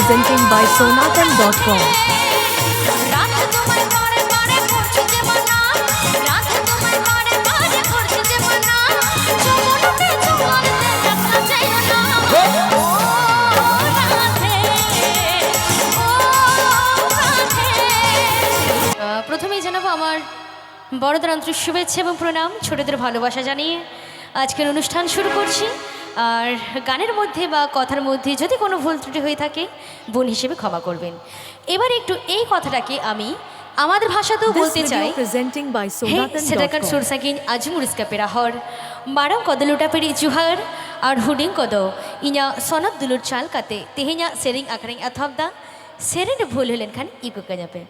presenting by Sonatan.com. প্রথমেই জানাবো আমার বড়দের আন্তরিক শুভেচ্ছা এবং প্রণাম, ছোটদের ভালোবাসা জানিয়ে আজকের অনুষ্ঠান শুরু করছি। আর গানের মধ্যে বা কথার মধ্যে যদি কোনো ভুল ত্রুটি হয়ে থাকে বোন হিসেবে ক্ষমা করবেন। এবার একটু এই কথাটাকে আমি আমাদের ভাষাতেও বলতে চাই। Presenting by Sedangkan Sonatan.com. sursagin ajumur iska perahor marang kodaluta peri juhar ar huding kodo inya sonat dulur chal kate tehenya sering akring athobda sering ভুল হলেন খান ইকুকা যাবে।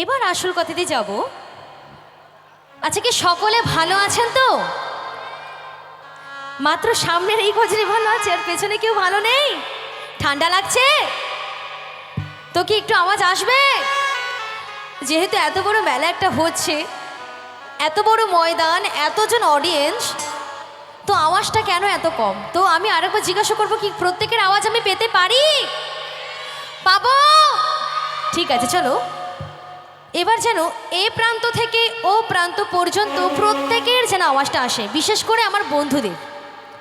এবার আসল কথাতে যাব। আচ্ছা, কি সকলে ভালো আছেন তো? মাত্র সামনের এই গজরে ভালো আছে, আর পেছনে কেউ ভালো নেই? ঠান্ডা লাগছে তো কি একটু আওয়াজ আসবে? যেহেতু এত বড় মেলা একটা হচ্ছে, এত বড় ময়দান, এতজন অডিয়েন্স, তো আওয়াজটা কেন এত কম? তো আমি আরেকবার জিজ্ঞাসা করবো, কি প্রত্যেকের আওয়াজ আমি পেতে পারি? পাবো? ঠিক আছে, চলো এবার যেন এ প্রান্ত থেকে ও প্রান্ত পর্যন্ত প্রত্যেকের যেন আওয়াজটা আসে, বিশেষ করে আমার বন্ধুদের।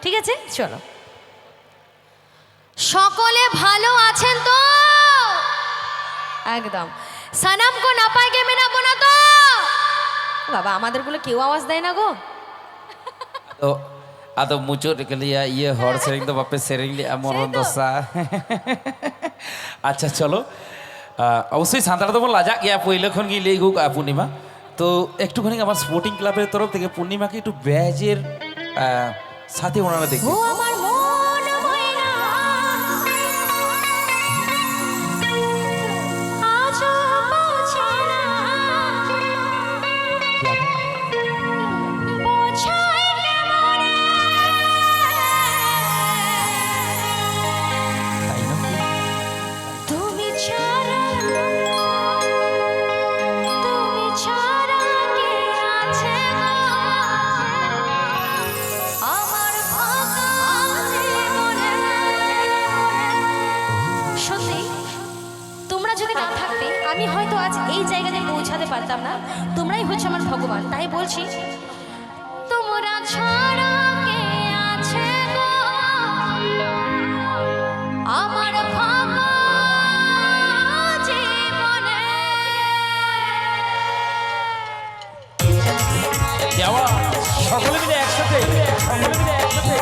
ঠিক আছে, চলো। সকলে ভালো আছেন তো? একদম। সানাম কো না পায় কে মেনাবো না তো? বাবা, আমাদেরগুলো কেউ আওয়াজ দেয় না গো। तो atau muncul ke liya iya hor sering to bape sering li amoron dosa আচ্ছা চলো অবশ্যই সাঁতার তো লাজাক ইয়া পইলখন গিয়ে গুক পূর্ণিমা। তো একটুখানি আমার স্পোর্টিং ক্লাবের তরফ থেকে পূর্ণিমাকে একটু ব্যাজের সাথে ওনারা দেখি। আমি হয়তো আজ এই জায়গাতে পৌঁছাতে পারতাম না। তোমরাই হচ্ছে আমার ভগবান, তাই বলছি তোমরা ছাড়া কে আছে গো আমার ভাঙা জীবনে। সকলে মিলে একসাথে, সকলে মিলে একসাথে।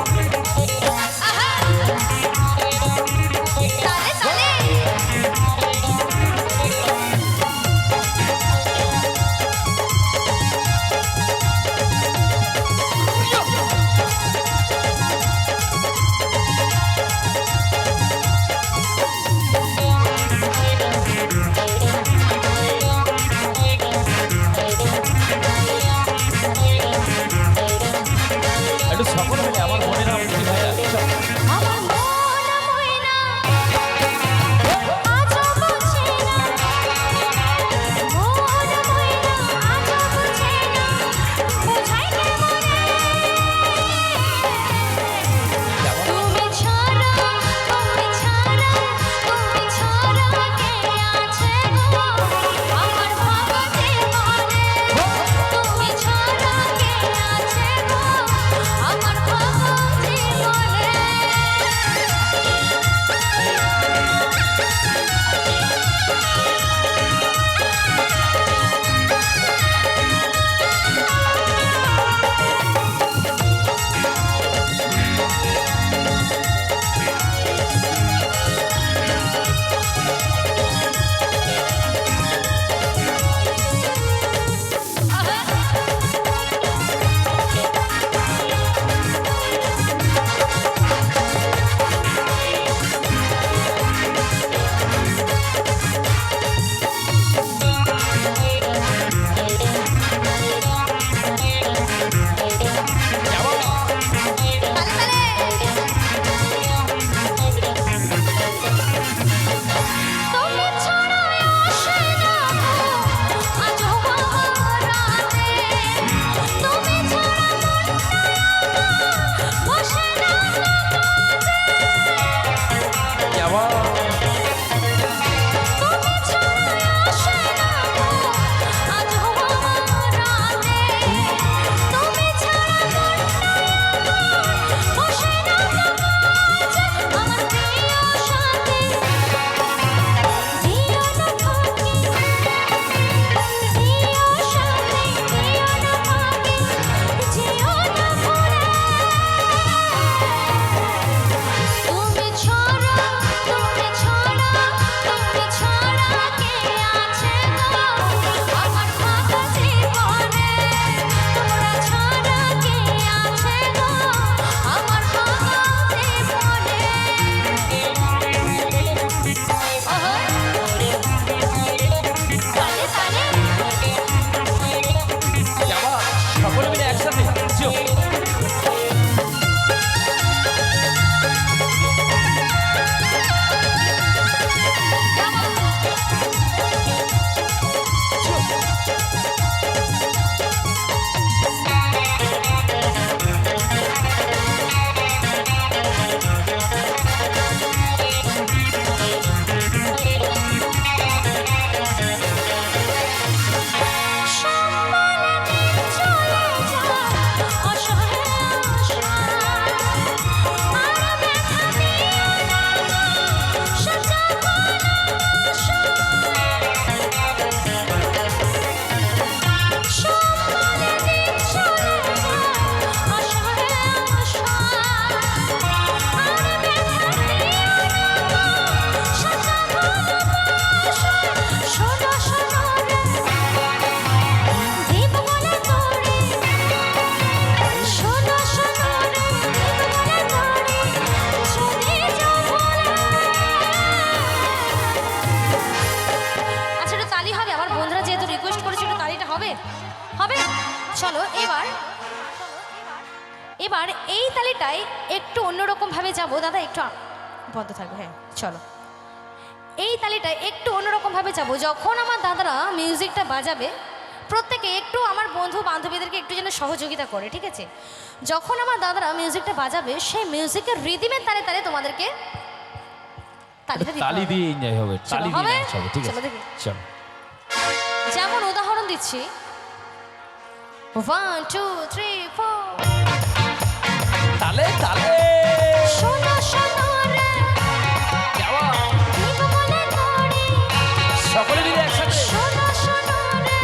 সকলে মিলে আমার মনের আমার এবার এই তালিটায় একটু অন্যরকম ভাবে যাবো দাদা, একটু বদ্ধ থাকবে, হ্যাঁ চলো। এই তালিটায় একটু অন্যরকম ভাবে যাবো। যখন আমার দাদারা মিউজিকটা বাজাবে, প্রত্যেকে একটু আমার বন্ধু বান্ধবীদেরকে একটু যেন সহযোগিতা করে, ঠিক আছে? যখন আমার দাদারা মিউজিকটা বাজাবে, সেই মিউজিকের রিদিমের তালে তালে তোমাদেরকে তালিটা দিতে তালি হবে। দিয়ে এনজয় হবে, চলো, তালি হবে? দিয়ে নাচ হবে, ঠিক চলো আছে দেখি। চলো। যেমন উদাহরণ দিচ্ছি, 1 2 3 4। তালে তালে শোনো শোনো রে যাওয়া, দীপ বলে তোরে, সকলে মিলে একসাথে। শোনো শোনো রে।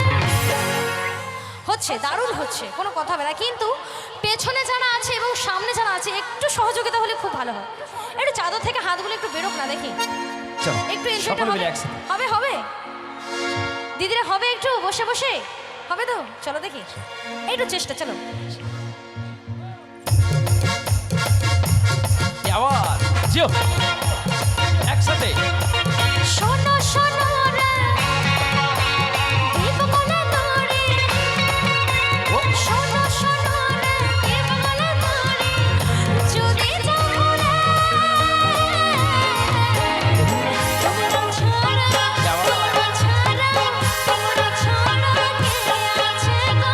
হচ্ছে, দারুণ হচ্ছে, কোনো কথা হবে না। কিন্তু পেছনে যারা আছে এবং সামনে যারা আছে একটু সহযোগিতা হলে খুব ভালো হয়। একটু চাদর থেকে হাতগুলো একটু বেরোক না দেখি, চলো একটু এনজয়টা সকলে হবে। মিলে একসাথে। হবে হবে দিদিরা, হবে একটু বসে বসে, হবে তো? চলো দেখি, একটু চেষ্টা, চলো। যাওয়া, জিও একসাথে। শোনো শোনো রে দীপ বলে তোরে, ও, শোনো শোনো রে দীপ বলে তোরে, যদি যাবো রে তোমরা ছাড়া, যাওয়া। তোমরা ছাড়া, তোমরা ছাড়া কে আছে গো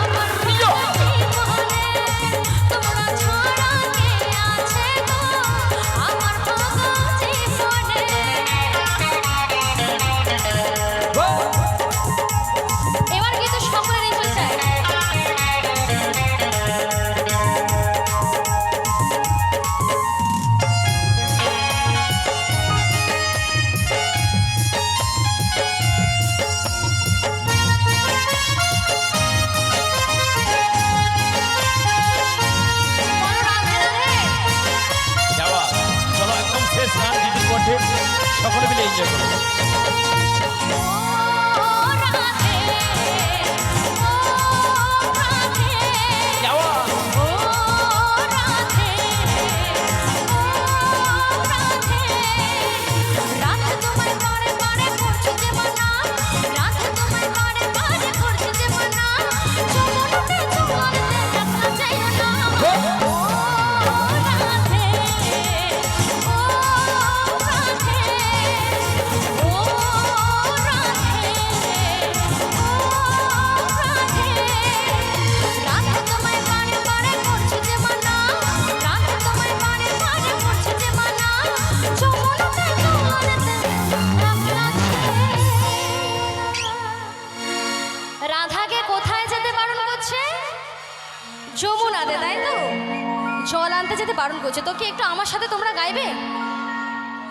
আমার জীবনে, তোমরা ছাড়া কে আছে গো আমার জীবনে। ও, এবার কিন্তু সকলের এনজয় চাই। বলো রাধে রাধে। যাওয়া, চলো একদম শেষ গান দিদির কণ্ঠে, সকলে মিলে এনজয় করো। ও রাধে, ও রাধে, যাওয়া, ও রাধে, ও রাধে। রাধে তোমায় বারে বারে করছি যে মানা, রাধে তোমায় বারে বারে করছি যে মানা, যমুনাতে জোয়ারে দেখা যায় না। ও রাধে, ও রাধে, ও রাধে, ও রাধে। রাধে তোমায় বারে বারে করছি যে মানা, রাধে তোমায় বারে বারে করছি যে মানা, যমুনাতে জোয়ারে দেখা যায়। রাধাকে কোথায় যেতে বারণ করছে? যমুনাতে, তাই তো? জল আনতে যেতে বারণ করছে। তো কি একটু আমার সাথে তোমরা গাইবে?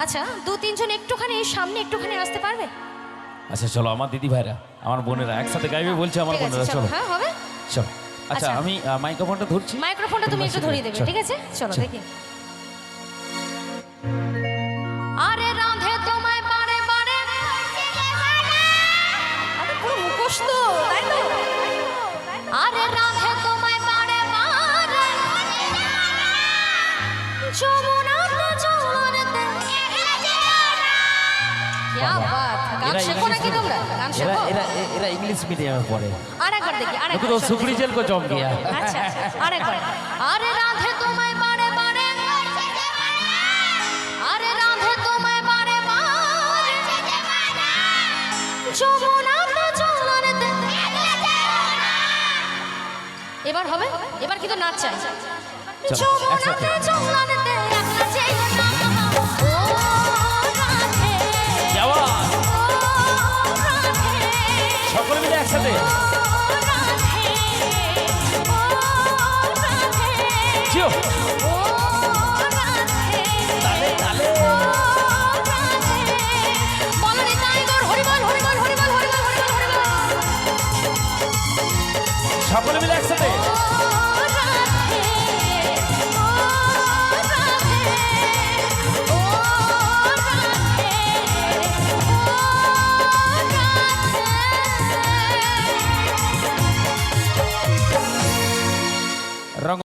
আচ্ছা, 2-3 জন একটুখানি সামনে একটুখানি আসতে পারবে? আচ্ছা চলো, আমার দিদি ভাইরা, আমার বোনেরা একসাথে গাইবে বলছে আমার ঠিক আছে, বোনেরা, চলো। চলো হ্যাঁ, হবে। চলো। আচ্ছা আচ্ছা। আমি মাইক্রোফোনটা ধরছি, মাইক্রোফোনটা তুমি একটু তোমরা ধরিয়ে দেবে, চলো। ঠিক আছে? চলো চলো। দেখি। আরে রাধে তোমায় বারে বারে, আরে পুরো মুখস্থ, তাই তো? আরে রাধে তোমায় বারে বারে যমুনাতে জোয়ারেতে। क्या बात, গান এরা শেখো নাকি ইংলিশ- তোমরা? গান এরা শেখো? এরা এরা ইংলিশ মিডিয়ামে পড়ে। আরেকবার দেখি, দেখো আরেকবার। তো চলো। সুখরি জেল কো জম গিয়া। আচ্ছা আচ্ছা, আরেকবার। আরে রাধে তোমায় বারে বারে, আরে রাধে তোমায় বারে বারে যমুনাতে জোয়ারেতে। এবার হবে? এবার কিন্তু নাচ চাই। চলো, একসাথে। যমুনাতে জোয়ারেতে একলা যেও না। ও রাধে, যাওয়া, ও রাধে, সকলে মিলে একসাথে। ও রাধে, ও রাধে। জিও।